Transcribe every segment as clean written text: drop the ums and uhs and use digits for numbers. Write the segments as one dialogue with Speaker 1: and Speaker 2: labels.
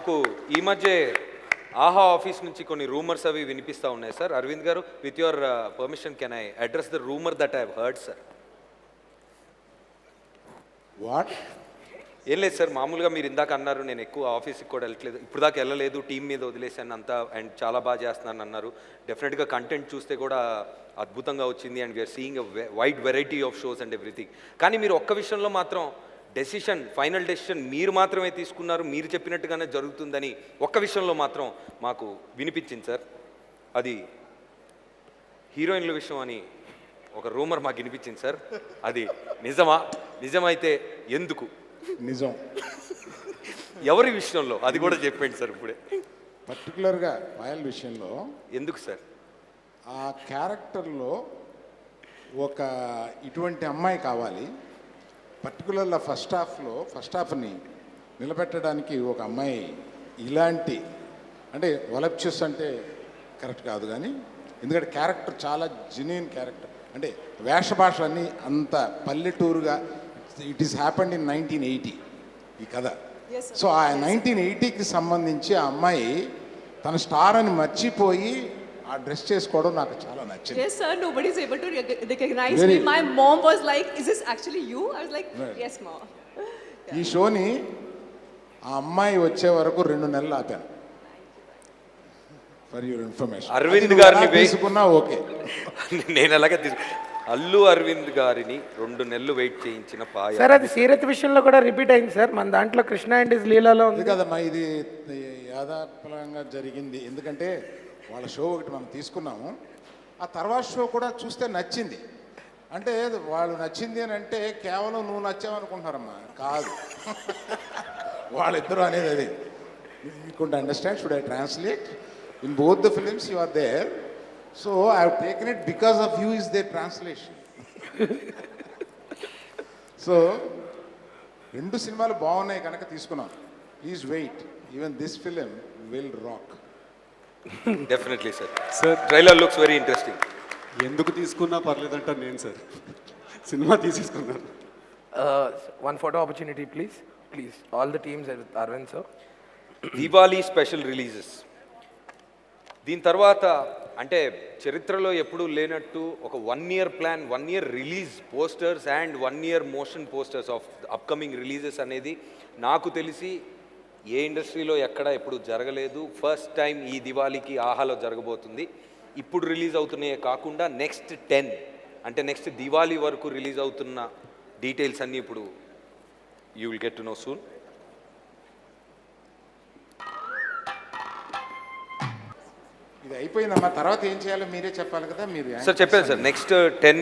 Speaker 1: నాకు ఈ మధ్య ఆహా ఆఫీస్ నుంచి కొన్ని రూమర్స్ అవి వినిపిస్తూ ఉన్నాయి సార్. అరవింద్ గారు, with your permission can I address the rumour that I heard sir?
Speaker 2: What?
Speaker 1: ఏం లేదు సార్, మామూలుగా మీరు ఇందాక అన్నారు నేను ఎక్కువ ఆఫీస్కి కూడా వెళ్ళట్లేదు, ఇప్పుడు దాకా వెళ్ళలేదు, టీం మీద వదిలేసాను అంతా, అండ్ చాలా బాగా చేస్తున్నాను అన్నారు. డెఫినెట్గా కంటెంట్ చూస్తే కూడా అద్భుతంగా వచ్చింది, and we are seeing a wide variety of shows and everything. కానీ మీరు ఒక్క విషయంలో మాత్రం ఫైనల్ డెసిషన్ మీరు మాత్రమే తీసుకున్నారు, మీరు చెప్పినట్టుగానే జరుగుతుందని ఒక్క విషయంలో మాత్రం మాకు వినిపించింది సార్. అది హీరోయిన్ల విషయం అని ఒక రూమర్ మాకు వినిపించింది సార్. అది నిజమా? నిజమైతే ఎందుకు?
Speaker 2: నిజం.
Speaker 1: ఎవరి విషయంలో అది కూడా చెప్పండి సార్ ఇప్పుడే.
Speaker 2: పర్టికులర్గా పాయల్ విషయంలో
Speaker 1: ఎందుకు సార్?
Speaker 2: ఆ క్యారెక్టర్లో ఒక ఇటువంటి అమ్మాయి కావాలి. పర్టికులర్గా ఫస్ట్ హాఫ్ని నిలబెట్టడానికి ఒక అమ్మాయి ఇలాంటి, అంటే వలప్చూస్ అంటే కరెక్ట్ కాదు కానీ, ఎందుకంటే క్యారెక్టర్ చాలా జెన్యూన్ క్యారెక్టర్, అంటే వేష భాషలన్నీ అంత పల్లెటూరుగా. ఇట్ ఈస్ హ్యాపెండ్ ఇన్ 1980 ఈ కథ. సో ఆ 1980కి సంబంధించి ఆ అమ్మాయి తన స్టార్ అని మర్చిపోయి ఆ డ్రెస్ చేసుకోవడం నాకు చాలా నచ్చింది.
Speaker 3: Yes sir, nobody is able to recognize me. My mom was like, is this actually you? I was like, yes mom.
Speaker 2: ఈ షోని ఆ అమ్మాయి వచ్చే వరకు 2 నెలలు ఆపాను. For your information.
Speaker 1: అరవింద్ గారిని
Speaker 2: తీసుకున్నా ఓకే.
Speaker 1: నేను అలాగే అల్లు అరవింద్ గారిని 2 నెలలు వెయిట్ చేయించిన పాయ
Speaker 4: సార్. అది సీరత్ విషయంలో కూడా రిపీట్ అయింది సార్. మన దాంట్లో కృష్ణ అండ్ ఇస్ లీలాలో ఉంది
Speaker 2: కదమ్మా. ఇది యాదాపరంగా జరిగింది. ఎందుకంటే వాళ్ళ షో ఒకటి మనం తీసుకున్నాము, ఆ తర్వాత షో కూడా చూస్తే నచ్చింది. అంటే వాళ్ళు నచ్చింది అని అంటే కేవలం నువ్వు నచ్చావనుకుంటున్నారమ్మా, కాదు. వాళ్ళిద్దరూ అనేది అది. You could understand. Should I translate? In both the films you are there, so I have taken it because of you is there translation. So 2 సినిమాలు బాగున్నాయి కనుక తీసుకున్నాం. Please wait, even this film will rock.
Speaker 1: Definitely sir. Sir trailer looks very interesting.
Speaker 5: ఎందుకు తీసుకున్నా పర్లేదంట నేను sir, cinema తీసేసుకున్నాను.
Speaker 4: One photo opportunity please, all the teams Arvind sir.
Speaker 1: Deepavali special releases దీని తర్వాత అంటే చరిత్రలో ఎప్పుడూ లేనట్టు ఒక 1 year plan, 1 year release posters and 1 year motion posters of upcoming releases అనేది నాకు తెలిసి ఏ ఇండస్ట్రీలో ఎక్కడ ఎప్పుడు జరగలేదు. ఫస్ట్ టైం ఈ దివాళీకి ఆహాలో జరగబోతుంది. ఇప్పుడు రిలీజ్ అవుతున్నాయే కాకుండా నెక్స్ట్ 10 అంటే నెక్స్ట్ దివాళీ వరకు రిలీజ్ అవుతున్న డీటెయిల్స్ అన్నీ ఇప్పుడు you will get to know soon.
Speaker 2: ఇది అయిపోయిందమ్మా, తర్వాత ఏం చేయాలో మీరే చెప్పాలి కదా. మీరు
Speaker 1: సార్ చెప్పాను సార్, నెక్స్ట్ 10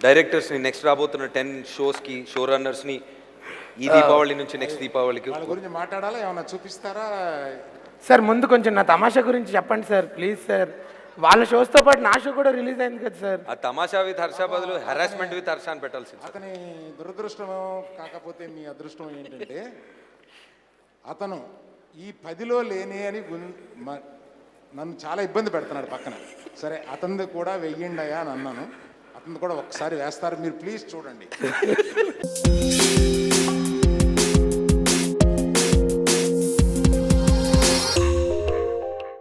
Speaker 1: డైరెక్టర్స్ని, నెక్స్ట్ రాబోతున్న 10 షోస్కి షో రన్నర్స్ని ఈ దీపావళి నుంచి నెక్స్ట్ దీపావళికి
Speaker 2: వాళ్ళ గురించి మాట్లాడాలా, ఏమన్నా చూపిస్తారా?
Speaker 4: సార్ ముందు కొంచెం నా తమాషా గురించి చెప్పండి సార్ ప్లీజ్ సార్. వాళ్ళ షోస్తో పాటు నా షో కూడా రిలీజ్ అయింది కదా సార్.
Speaker 1: ఆ తమాషా విత్ హర్ష బదులు హెరాస్మెంట్ విత్ హర్ష అని పెట్టాల్సింది.
Speaker 2: అతని దురదృష్టం కాకపోతే మీ అదృష్టం ఏంటంటే అతను ఈ 10లో లేని అని నన్ను చాలా ఇబ్బంది పెడుతున్నాడు పక్కన. సరే అతనిది కూడా వెయ్యండి అయ్యా అని అన్నాను. అతను కూడా ఒకసారి వేస్తారు, మీరు ప్లీజ్ చూడండి.